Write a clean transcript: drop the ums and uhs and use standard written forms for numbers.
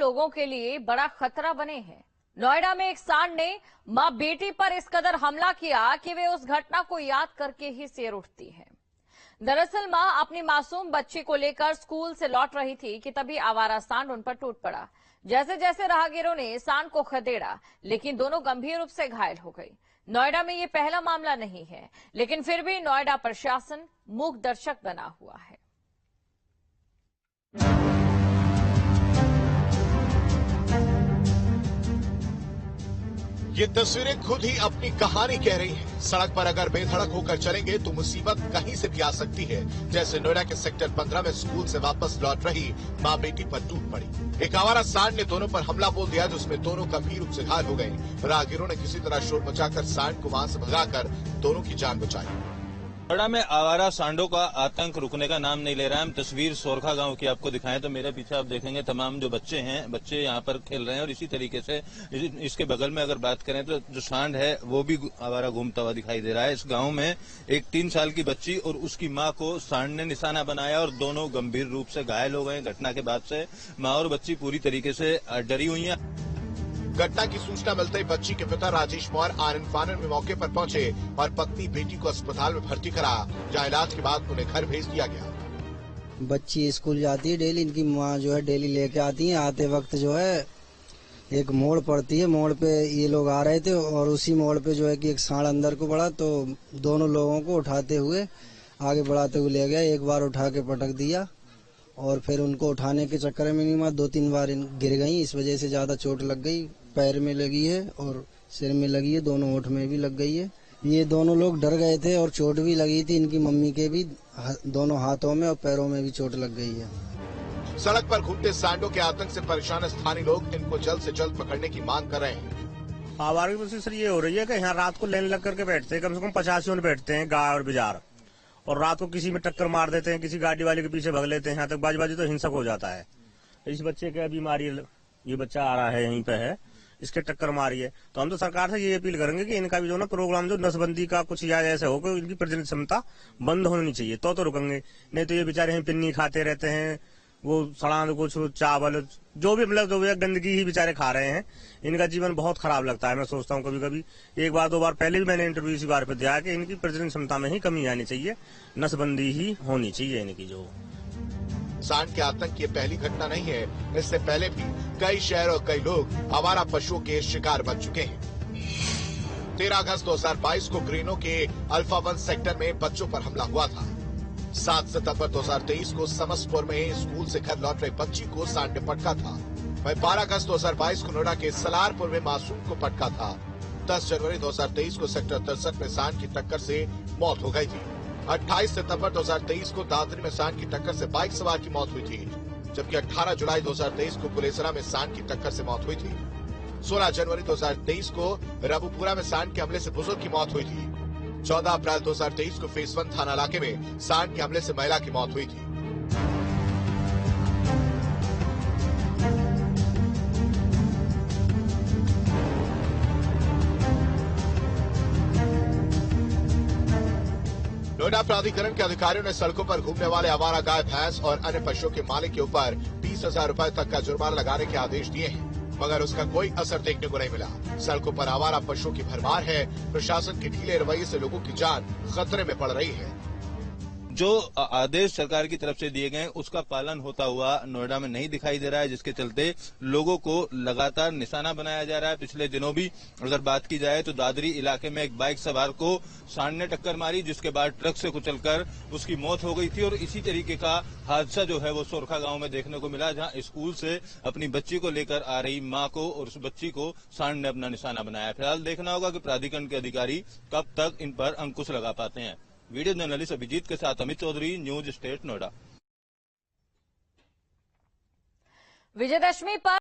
लोगों के लिए बड़ा खतरा बने हैं। नोएडा में एक सांड ने मां बेटी पर इस कदर हमला किया कि वे उस घटना को याद करके ही सिर उठती है। दरअसल मां अपनी मासूम बच्ची को लेकर स्कूल से लौट रही थी कि तभी आवारा सांड उन पर टूट पड़ा। जैसे जैसे राहगीरों ने सांड को खदेड़ा, लेकिन दोनों गंभीर रूप से घायल हो गई। नोएडा में ये पहला मामला नहीं है, लेकिन फिर भी नोएडा प्रशासन मूक दर्शक बना हुआ है। ये तस्वीरें खुद ही अपनी कहानी कह रही हैं। सड़क पर अगर बेधड़क होकर चलेंगे तो मुसीबत कहीं से भी आ सकती है। जैसे नोएडा के सेक्टर 15 में स्कूल से वापस लौट रही मां बेटी पर टूट पड़ी। एक आवारा सांड ने दोनों पर हमला बोल दिया, जिसमें दोनों गंभीर रूप से घायल हो गए। राहगीरों ने किसी तरह शोर मचाकर सांड को वहां से भगाकर दोनों की जान बचाई। नोएडा में आवारा सांडों का आतंक रुकने का नाम नहीं ले रहा है। हम तस्वीर सोरखा गांव की आपको दिखाएं तो मेरे पीछे आप देखेंगे तमाम जो बच्चे यहाँ पर खेल रहे हैं और इसी तरीके से इसके बगल में अगर बात करें तो जो सांड है वो भी आवारा घूमता हुआ दिखाई दे रहा है। इस गांव में एक 3 साल की बच्ची और उसकी मां को सांड ने निशाना बनाया और दोनों गंभीर रूप से घायल हो गए। घटना के बाद से मां और बच्ची पूरी तरीके से डरी हुई है। घटना की सूचना मिलते ही बच्ची के पिता राजेश मौर्य आनन फानन में मौके पर पहुंचे और पत्नी बेटी को अस्पताल में भर्ती करा, जहां इलाज के बाद उन्हें घर भेज दिया गया। बच्ची स्कूल जाती है डेली, इनकी माँ जो है डेली लेके आती है। आते वक्त जो है एक मोड़ पड़ती है, मोड़ पे ये लोग आ रहे थे और उसी मोड़ पे जो है कि एक सांड अंदर को बढ़ा तो दोनों लोगों को उठाते हुए आगे बढ़ाते हुए ले गया। एक बार उठा के पटक दिया और फिर उनको उठाने के चक्कर में नहीं 2-3 बार गिर गई। इस वजह से ज्यादा चोट लग गई। पैर में लगी है और सिर में लगी है, दोनों होठ में भी लग गई है। ये दोनों लोग डर गए थे और चोट भी लगी थी। इनकी मम्मी के भी दोनों हाथों में और पैरों में भी चोट लग गई है। सड़क पर घूमते सांडों के आतंक से परेशान स्थानीय लोग इनको जल्द से जल्द पकड़ने की मांग कर रहे हैं। आवारा की वजह से ये हो रही है कि यहाँ रात को लाइन लग करके बैठते हैं, कम से कम 50 जन बैठते हैं गाय और बिजार, और रात को किसी में टक्कर मार देते हैं, किसी गाड़ी वाले के पीछे भग लेते हैं। यहाँ तक बाजी तो हिंसक हो जाता है। इस बच्चे का बीमारी, ये बच्चा आ रहा है यहीं पे है, इसके टक्कर मारी है। तो हम तो सरकार से ये अपील करेंगे कि इनका भी जो ना प्रोग्राम जो नसबंदी का कुछ या ऐसा हो कि इनकी प्रजनन क्षमता बंद होनी चाहिए तो रुकेंगे। नहीं तो ये बेचारे यहीं पिन्नी खाते रहते हैं, वो सड़ान कुछ चावल जो भी मतलब जो गंदगी ही बेचारे खा रहे हैं। इनका जीवन बहुत खराब लगता है। मैं सोचता हूँ कभी कभी 1 बार 2 बार पहले भी मैंने इंटरव्यू इसी बार पे दिया कि इनकी प्रजनन क्षमता में ही कमी आनी चाहिए, नसबंदी ही होनी चाहिए इनकी। जो सांड के आतंक की पहली घटना नहीं है, इससे पहले भी कई शहर और कई लोग आवारा पशुओं के शिकार बन चुके हैं। 13 अगस्त 2022 को ग्रीनो के अल्फा 1 सेक्टर में बच्चों पर हमला हुआ था। 7 सितंबर 2023 को समस्तपुर में स्कूल से घर लौट रही बच्ची को सांड ने पटका था। वहीं 12 अगस्त 2022 को नोएडा के सलारपुर में मासूम को पटका था। 10 जनवरी 2023 को सेक्टर 63 में सांड की टक्कर से मौत हो गई थी। 28 सितंबर 2023 को दादरी में सांड की टक्कर से बाइक सवार की मौत हुई थी, जबकि 18 जुलाई 2023 को पुलेसरा में सांड की टक्कर से मौत हुई थी। 16 जनवरी 2023 को रबुपुरा में सांड के हमले से बुजुर्ग की मौत हुई थी। 14 अप्रैल 2023 को फेस 1 थाना इलाके में सांड के हमले से महिला की मौत हुई थी। नोएडा प्राधिकरण के अधिकारियों ने सड़कों पर घूमने वाले आवारा गाय, भैंस और अन्य पशुओं के मालिक के ऊपर 20,000 रुपए तक का जुर्माना लगाने के आदेश दिए हैं, मगर उसका कोई असर देखने को नहीं मिला। सड़कों पर आवारा पशुओं की भरमार है। प्रशासन के ढीले रवैये से लोगों की जान खतरे में पड़ रही है। जो आदेश सरकार की तरफ से दिए गए उसका पालन होता हुआ नोएडा में नहीं दिखाई दे रहा है, जिसके चलते लोगों को लगातार निशाना बनाया जा रहा है। पिछले दिनों भी अगर बात की जाए तो दादरी इलाके में एक बाइक सवार को सांड ने टक्कर मारी, जिसके बाद ट्रक से कुचलकर उसकी मौत हो गई थी। और इसी तरीके का हादसा जो है वो सोरखा गांव में देखने को मिला, जहां स्कूल से अपनी बच्ची को लेकर आ रही मां को और उस बच्ची को सांड ने अपना निशाना बनाया। फिलहाल देखना होगा कि प्राधिकरण के अधिकारी कब तक इन पर अंकुश लगा पाते हैं। वीडियो जर्नलिस्ट अभिजीत के साथ अमित चौधरी, न्यूज स्टेट नोएडा। विजयदशमी पर